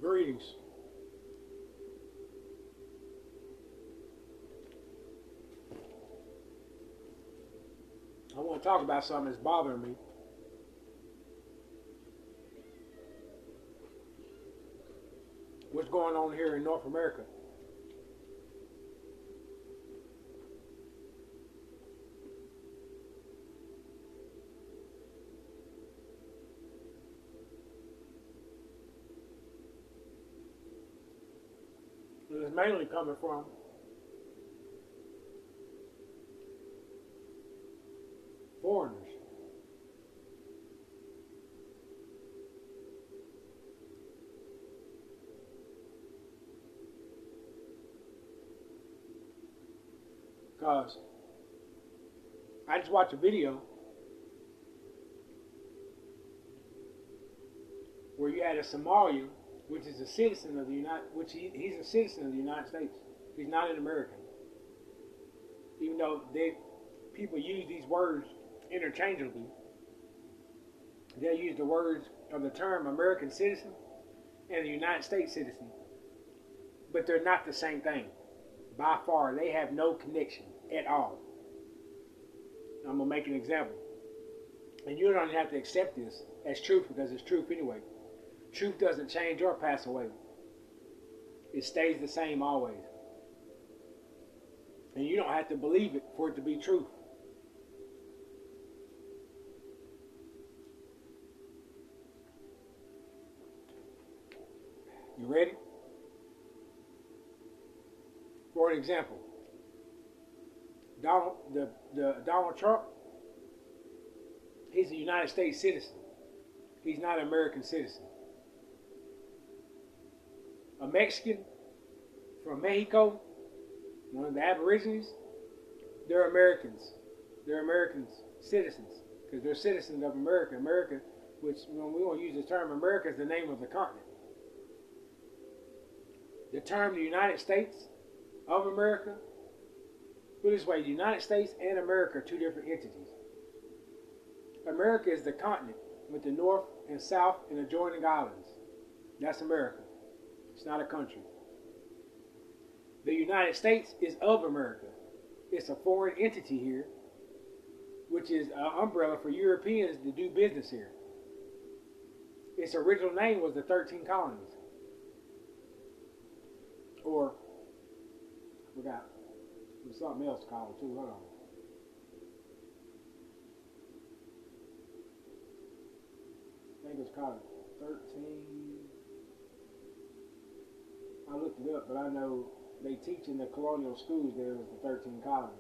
Greetings. I want to talk about something that's bothering me. What's going on here in North America? It's mainly coming from foreigners. Because I just watched a video where you had a Somalian, which is a citizen of the he's a citizen of the United States. He's not an American. Even though people use these words interchangeably, they use the words of the term American citizen and the United States citizen, but they're not the same thing. By far, they have no connection at all. I'm going to make an example. And you don't have to accept this as truth because it's truth anyway. Truth doesn't change or pass away. It stays the same always. And you don't have to believe it for it to be truth. You ready? For an example, Donald Trump, he's a United States citizen. He's not an American citizen. A Mexican from Mexico, one of the Aborigines, they're Americans. They're American citizens because they're citizens of America. America, which when we want to use the term America, is the name of the continent. The term the United States of America, put it this way, the United States and America are two different entities. America is the continent with the north and south and adjoining islands. That's America. It's not a country. The United States is of America. It's a foreign entity here, which is an umbrella for Europeans to do business here. Its original name was the 13 colonies. Or, I forgot, there's something else called too, hold on. I think it's called 13. I looked it up, but I know they teach in the colonial schools there was the 13 colonies.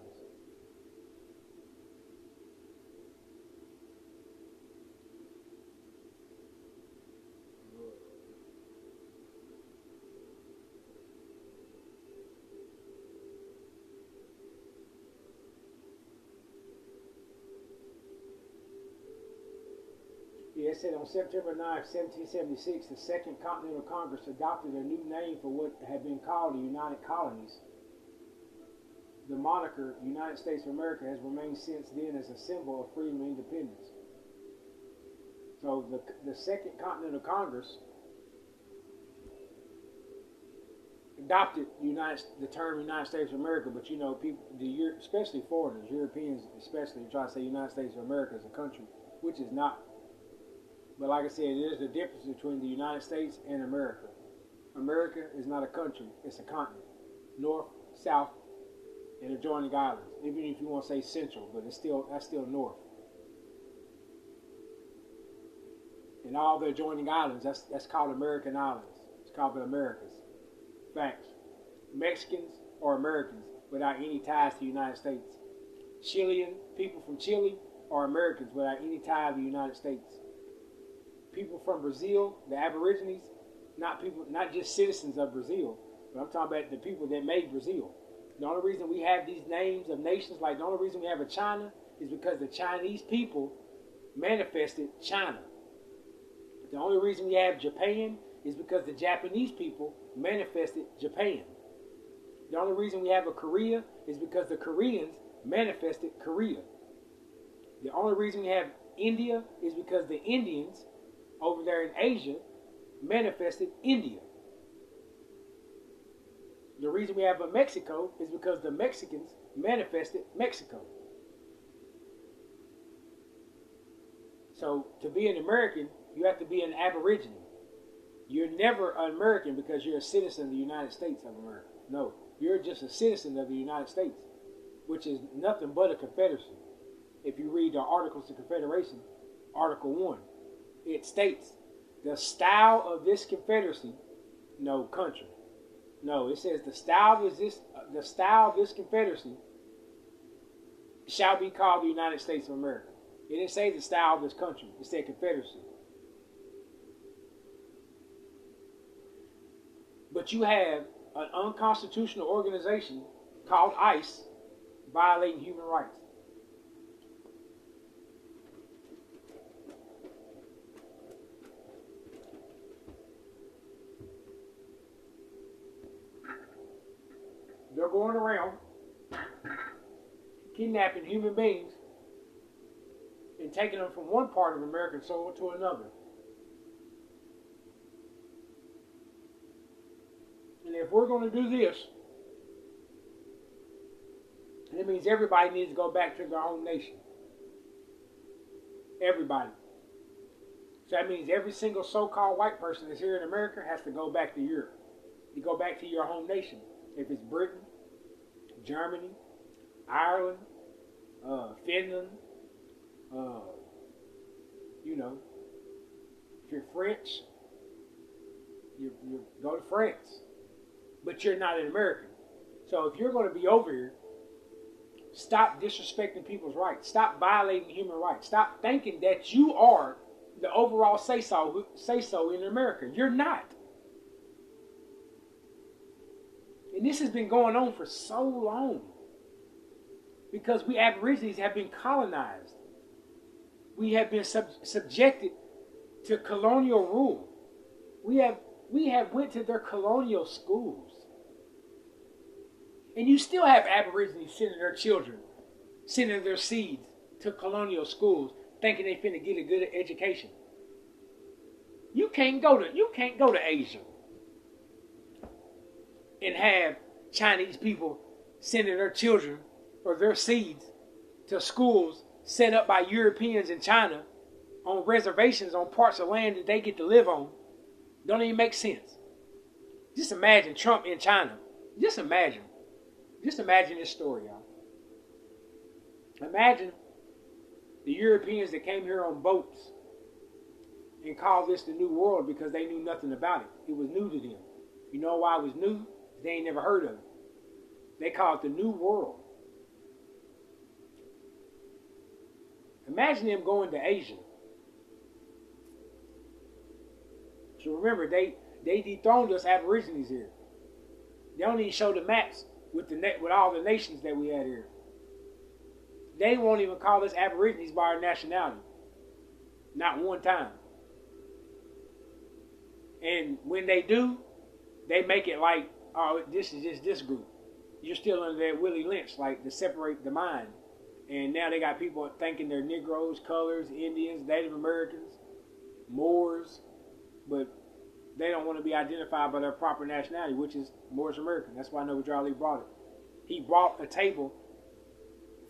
Yeah, it said on September 9, 1776, the Second Continental Congress adopted a new name for what had been called the United Colonies. The moniker United States of America has remained since then as a symbol of freedom and independence. So the Second Continental Congress adopted the term United States of America, but you know, people, especially foreigners, Europeans especially, try to say United States of America as a country, which is not. But like I said, there's a difference between the United States and America. America is not a country, it's a continent. North, south, and adjoining islands. Even if you want to say central, but that's still north. And all the adjoining islands, that's called American islands. It's called the Americas. Facts. Mexicans are Americans without any ties to the United States. Chilean, people from Chile are Americans without any tie to the United States. People from Brazil, the Aborigines, not just citizens of Brazil, but I'm talking about the people that made Brazil. The only reason we have these names of nations, like the only reason we have a China, is because the Chinese people manifested China. The only reason we have Japan is because the Japanese people manifested Japan. The only reason we have a Korea is because the Koreans manifested Korea. The only reason we have India is because the Indians over there in Asia manifested India. The reason we have a Mexico is because the Mexicans manifested Mexico. So to be an American, you have to be an Aborigine. You're never an American because you're a citizen of the United States of America. No, you're just a citizen of the United States, which is nothing but a confederacy. If you read the Articles of Confederation, Article 1, it states the style of this confederacy, no country. No, it says the style of this confederacy shall be called the United States of America. It didn't say the style of this country. It said confederacy. But you have an unconstitutional organization called ICE violating human rights. They're going around kidnapping human beings and taking them from one part of American soil to another. And if we're going to do this, it means everybody needs to go back to their own nation. Everybody. So that means every single so-called white person that's here in America has to go back to Europe. You go back to your home nation. If it's Britain, Germany, Ireland, Finland, if you're French, you go to France. But you're not an American. So if you're going to be over here, stop disrespecting people's rights. Stop violating human rights. Stop thinking that you are the overall say-so in America. You're not. And this has been going on for so long. Because we Aborigines have been colonized. We have been subjected to colonial rule. We have went to their colonial schools. And you still have Aborigines sending their children, sending their seeds to colonial schools, thinking they finna get a good education. You can't go to Asia and have Chinese people sending their children or their seeds to schools set up by Europeans in China on reservations on parts of land that they get to live on. Don't even make sense. Just imagine Trump in China. Just imagine this story, y'all. Imagine the Europeans that came here on boats and called this the New World because they knew nothing about it. It was new to them. You know why it was new? They ain't never heard of it. They call it the New World. Imagine them going to Asia. So remember, they dethroned us Aborigines here. They don't even show the maps with all the nations that we had here. They won't even call us Aborigines by our nationality. Not one time. And when they do, they make it like, oh, this is just this group. You're still under that Willie Lynch, like to separate the mind. And now they got people thinking they're Negroes, colors, Indians, Native Americans, Moors, but they don't want to be identified by their proper nationality, which is Moorish American. That's why I know Charlie brought it. He brought a table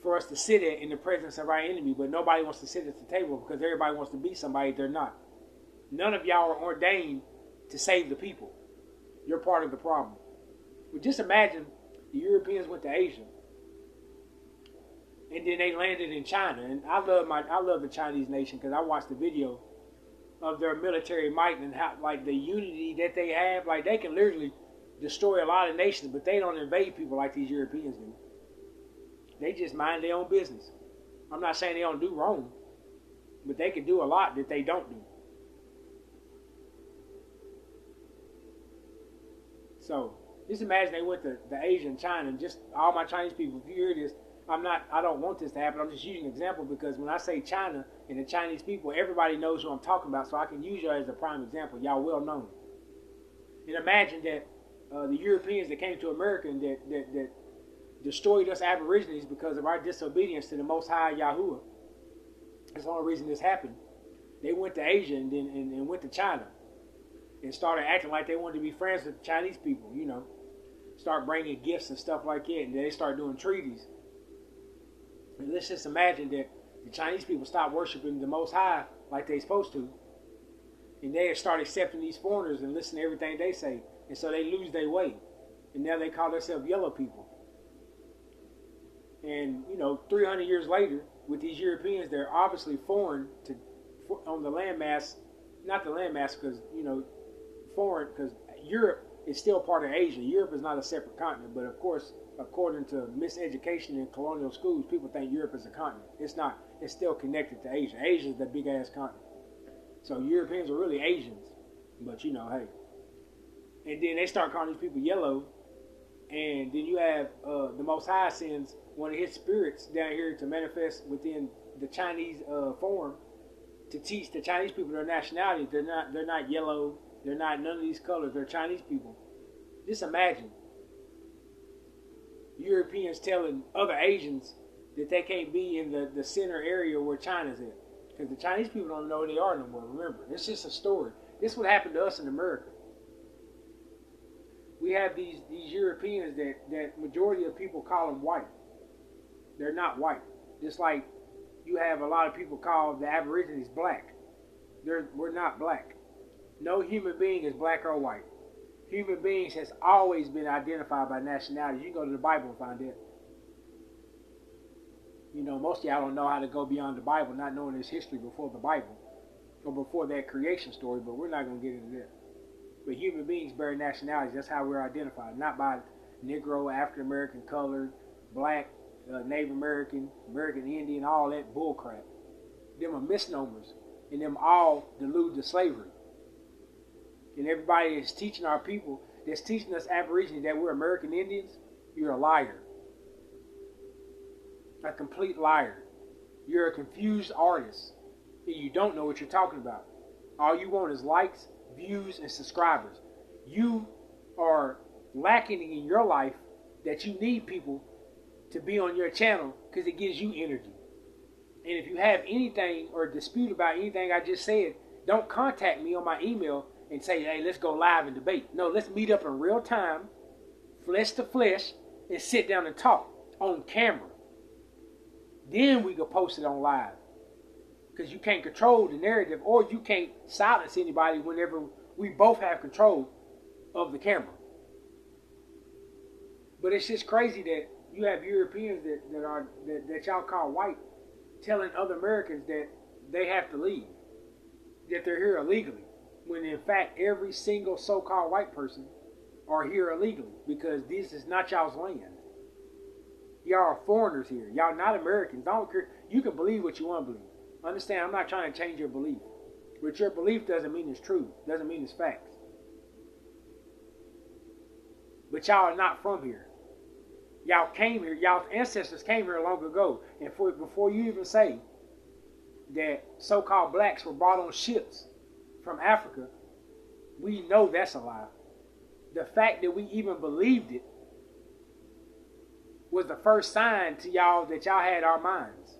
for us to sit at in the presence of our enemy, but nobody wants to sit at the table because everybody wants to be somebody they're not. None of y'all are ordained to save the people. You're part of the problem. But just imagine the Europeans went to Asia, and then they landed in China. And I love the Chinese nation because I watched the video of their military might and how, like, the unity that they have. Like, they can literally destroy a lot of nations, but they don't invade people like these Europeans do. They just mind their own business. I'm not saying they don't do wrong, but they can do a lot that they don't do. So just imagine they went to Asia and China, and just all my Chinese people, if you hear this, I don't want this to happen. I'm just using an example because when I say China and the Chinese people, everybody knows who I'm talking about, so I can use you as a prime example. Y'all well known. And imagine that the Europeans that came to America and that destroyed us Aborigines because of our disobedience to the Most High Yahuwah. That's the only reason this happened. They went to Asia and went to China and started acting like they wanted to be friends with the Chinese people, start bringing gifts and stuff like that, and they start doing treaties. And let's just imagine that the Chinese people stop worshiping the Most High like they're supposed to, and they start accepting these foreigners and listening to everything they say, and so they lose their way, and now they call themselves yellow people. And 300 years later, with these Europeans, they're obviously foreign on the landmass, not the landmass, because foreign, because Europe is still part of Asia. Europe is not a separate continent, but of course, according to miseducation in colonial schools, people think Europe is a continent. It's not. It's still connected to Asia. Asia is the big ass continent. So Europeans are really Asians, but hey. And then they start calling these people yellow, and then you have the Most High sends one of his spirits down here to manifest within the Chinese form to teach the Chinese people their nationality. They're not yellow. They're not none of these colors. They're Chinese people. Just imagine Europeans telling other Asians that they can't be in the center area where China's at. Because the Chinese people don't know where they are no more. Remember, it's just a story. This is what happened to us in America. We have these Europeans that majority of people call them white. They're not white. Just like you have a lot of people call the Aborigines black. We're not black. No human being is black or white. Human beings has always been identified by nationality. You can go to the Bible and find it. Most of y'all don't know how to go beyond the Bible, not knowing its history before the Bible or before that creation story, but we're not going to get into that. But human beings bear nationalities. That's how we're identified, not by Negro, African American, colored, black, Native American, American Indian, all that bull crap. Them are misnomers, and them all delude to slavery. And everybody is teaching our people, that's teaching us Aborigines that we're American Indians, you're a liar. A complete liar. You're a confused artist, and you don't know what you're talking about. All you want is likes, views, and subscribers. You are lacking in your life that you need people to be on your channel because it gives you energy. And if you have anything or dispute about anything I just said, don't contact me on my email and say, hey, let's go live and debate. No, let's meet up in real time, flesh to flesh, and sit down and talk on camera. Then we can post it on live. Because you can't control the narrative, or you can't silence anybody whenever we both have control of the camera. But it's just crazy that you have Europeans that y'all call white telling other Americans that they have to leave, that they're here illegally, when in fact every single so-called white person are here illegally because this is not y'all's land. Y'all are foreigners here. Y'all not Americans. I don't care. You can believe what you want to believe. Understand, I'm not trying to change your belief. But your belief doesn't mean it's true. Doesn't mean it's facts. But y'all are not from here. Y'all came here. Y'all's ancestors came here long ago. And before you even say that so-called blacks were brought on ships from Africa, we know that's a lie. The fact that we even believed it was the first sign to y'all that y'all had our minds.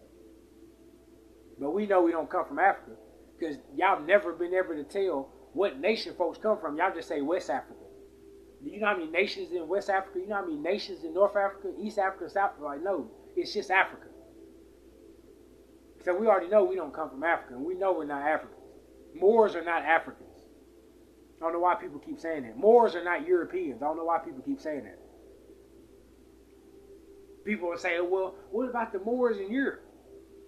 But we know we don't come from Africa because y'all never been able to tell what nation folks come from. Y'all just say West Africa. You know how many nations in West Africa? You know how many nations in North Africa, East Africa, South Africa? Like, no, it's just Africa. So we already know we don't come from Africa, and we know we're not Africans. Moors are not Africans. I don't know why people keep saying that. Moors are not Europeans. I don't know why people keep saying that. People will say, well, what about the Moors in Europe?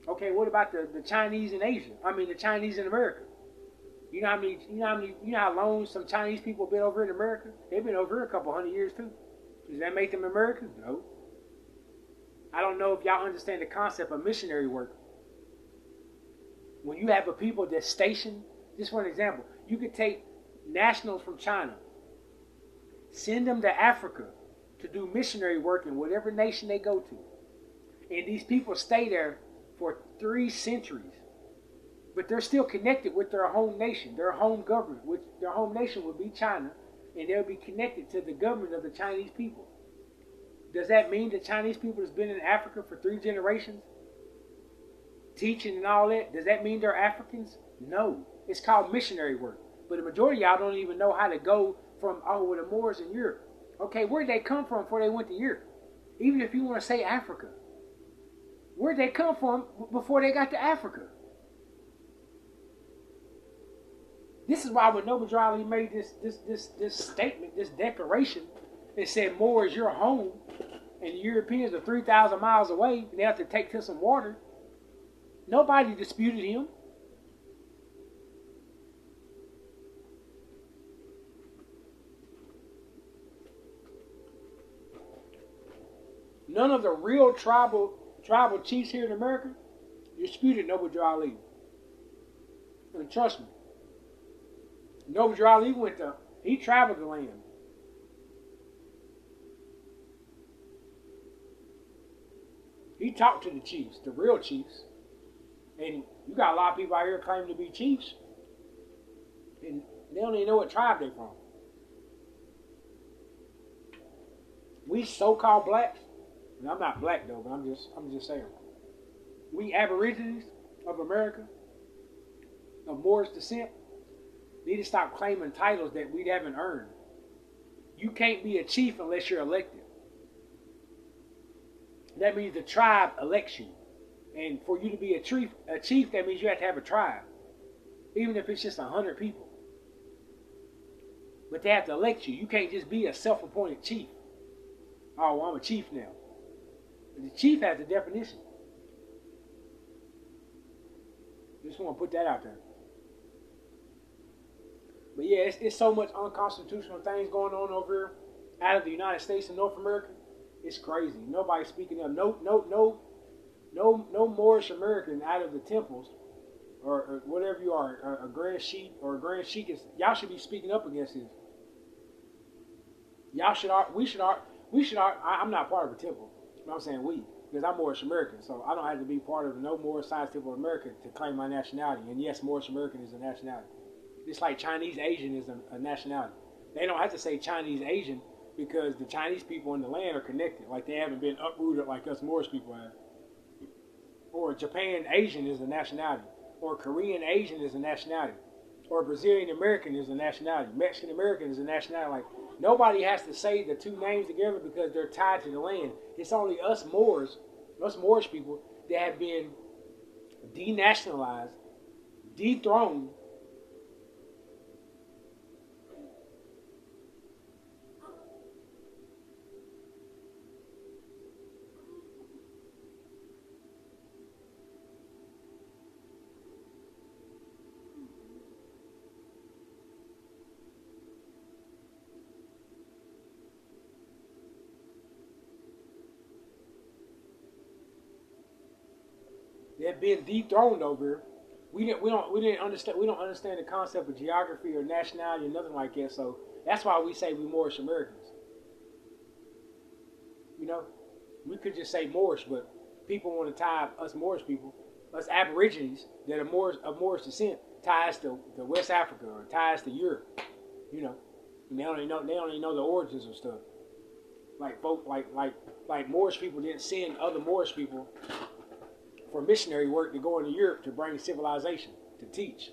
Okay, what about the Chinese in Asia? I mean, the Chinese in America. You know how long some Chinese people have been over in America? They've been over here a couple hundred years too. Does that make them Americans? No. I don't know if y'all understand the concept of missionary work. When you have a people that's stationed, just for an example, you could take nationals from China, send them to Africa to do missionary work in whatever nation they go to. And these people stay there for 3 centuries. But they're still connected with their home nation, their home government, which their home nation would be China, and they'll be connected to the government of the Chinese people. Does that mean the Chinese people has been in Africa for 3 generations? Teaching and all that? Does that mean they're Africans? No. It's called missionary work. But the majority of y'all don't even know how to go from, the Moors in Europe. Okay, where'd they come from before they went to Europe? Even if you want to say Africa, where'd they come from before they got to Africa? This is why when Noble Drew Ali made this statement, this declaration, it said more is your home, and the Europeans are 3,000 miles away, and they have to take to some water. Nobody disputed him. None of the real tribal chiefs here in America disputed Noble Drew Ali. And trust me, Noble Drew Ali he traveled the land. He talked to the chiefs, the real chiefs. And you got a lot of people out here claiming to be chiefs, and they don't even know what tribe they're from. We so-called blacks, and I'm not black though, but I'm just saying. We Aborigines of America, of Moorish descent, need to stop claiming titles that we haven't earned. You can't be a chief unless you're elected. That means the tribe elects you. And for you to be a chief, that means you have to have a tribe. Even if it's just 100 people. But they have to elect you. You can't just be a self-appointed chief. Oh, well, I'm a chief now. But the chief has a definition. Just want to put that out there. But yeah, it's so much unconstitutional things going on over here out of the United States and North America. It's crazy. Nobody's speaking up. No Moorish American out of the temples or whatever you are, a grand sheik or a grand sheik y'all should be speaking up against this. We should. I'm not part of a temple. But I'm saying we, because I'm Moorish American, so I don't have to be part of no Moorish Science Temple of America to claim my nationality. And yes, Moorish American is a nationality. It's like Chinese Asian is a nationality. They don't have to say Chinese Asian because the Chinese people in the land are connected. Like they haven't been uprooted like us Moorish people have. Or Japan Asian is a nationality. Or Korean Asian is a nationality. Or Brazilian American is a nationality. Mexican American is a nationality. Like nobody has to say the two names together because they're tied to the land. It's only us Moors, us Moorish people that have been denationalized, dethroned. They've been dethroned over here. We don't understand the concept of geography or nationality or nothing like that. So that's why we say we Moorish Americans. You know, we could just say Moorish, but people want to tie us Moorish people, us Aborigines that are of Moorish descent, ties to West Africa or ties to Europe. You know, and they don't even know the origins of stuff. Like folk, like Moorish people didn't send other Moorish people for missionary work to go into Europe to bring civilization, to teach.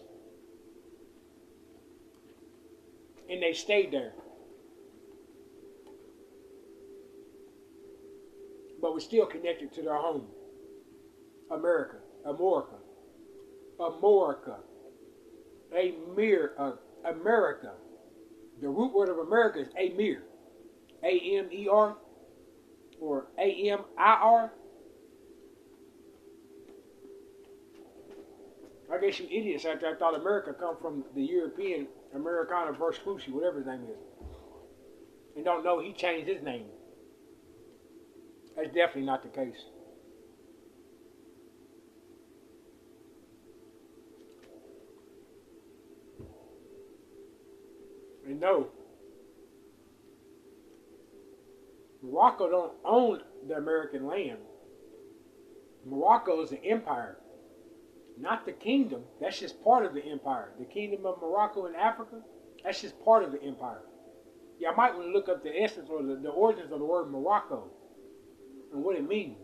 And they stayed there. But we're still connected to their home. America. America. America. The root word of America is Amir. A-M-E-R or A-M-I-R. I guess you idiots out there thought America come from the European Americana Vespucci, whatever his name is. And don't know he changed his name. That's definitely not the case. And no, Morocco don't own the American land. Morocco is an empire. Not the kingdom. That's just part of the empire. The kingdom of Morocco in Africa, that's just part of the empire. Yeah, I might want to look up the essence or the origins of the word Morocco and what it means.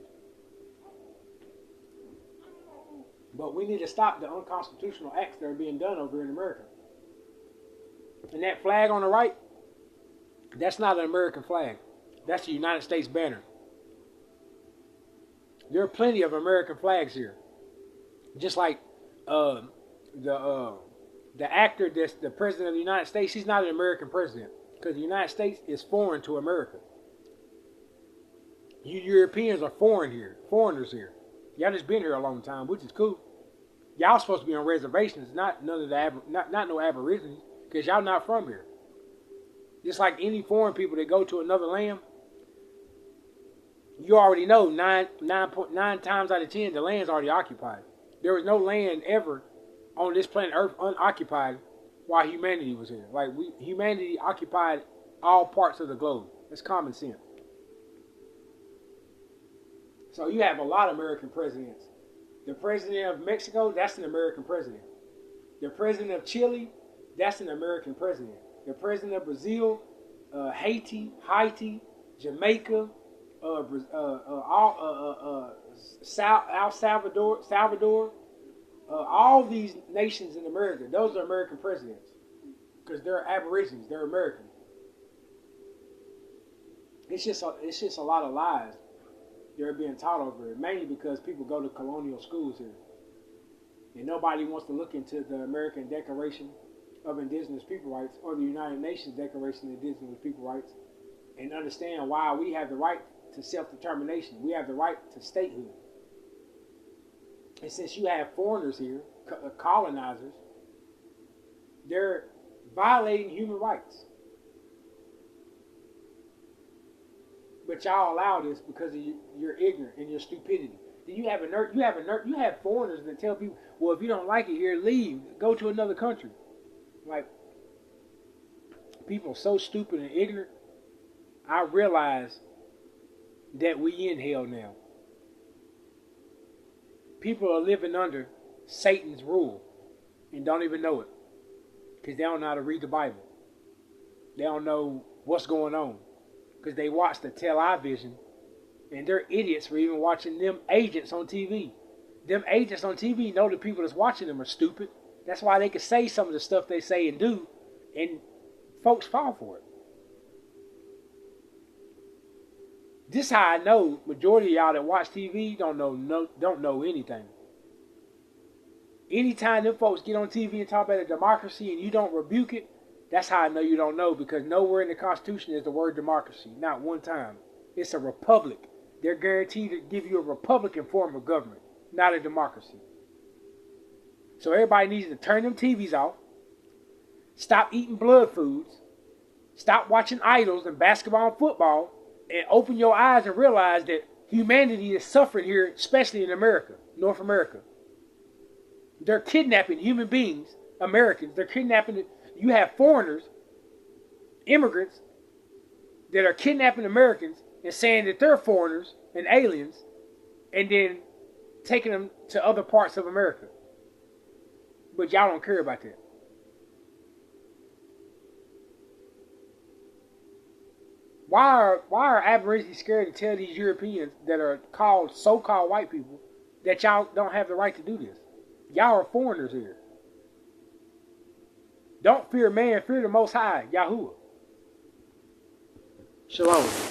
But we need to stop the unconstitutional acts that are being done over here in America. And that flag on the right, That's not an American flag. That's the United States banner. There are plenty of American flags here. Just like uh, the uh, the actor that's the president of the United States, he's not an American president because the United States is foreign to America. You Europeans are foreigners here. Y'all just been here a long time, which is cool. Y'all supposed to be on reservations, not none of the not no Aborigines, because y'all not from here. Just like any foreign people that go to another land, you already know 9.9 times out of 10 the land's already occupied. There was no land ever on this planet Earth unoccupied while humanity was here. Like humanity occupied all parts of the globe. That's common sense. So you have a lot of American presidents. The president of Mexico, that's an American president. The president of Chile, that's an American president. The president of Brazil, Haiti, Jamaica, Salvador, all these nations in America, those are American presidents because they're Aborigines, they're American. It's just a lot of lies they're being taught over it, mainly because people go to colonial schools here. And nobody wants to look into the American Declaration of Indigenous People Rights or the United Nations Declaration of Indigenous People Rights and understand why we have the right to self-determination. We have the right to statehood. And since you have foreigners here, colonizers, they're violating human rights. But y'all allow this because of your ignorance and your stupidity. Then you have foreigners that tell people, well, if you don't like it here, leave, go to another country. Like, people are so stupid and ignorant. I realize that we in hell now. People are living under Satan's rule and don't even know it because they don't know how to read the Bible. They don't know what's going on because they watch the television and they're idiots for even watching them agents on TV. Them agents on TV know the people that's watching them are stupid. That's why they can say some of the stuff they say and do, and folks fall for it. This is how I know majority of y'all that watch TV don't know anything. Anytime them folks get on TV and talk about a democracy and you don't rebuke it, that's how I know you don't know, because nowhere in the Constitution is the word democracy. Not one time. It's a republic. They're guaranteed to give you a Republican form of government, not a democracy. So everybody needs to turn them TVs off, stop eating blood foods, stop watching idols and basketball and football, and open your eyes and realize that humanity is suffering here, especially in America, North America. They're kidnapping human beings, Americans. They're kidnapping. You have foreigners, immigrants, that are kidnapping Americans and saying that they're foreigners and aliens, and then taking them to other parts of America. But y'all don't care about that. Why are Aborigines scared to tell these Europeans that are called so-called white people that y'all don't have the right to do this? Y'all are foreigners here. Don't fear man, fear the Most High, Yahuwah. Shalom.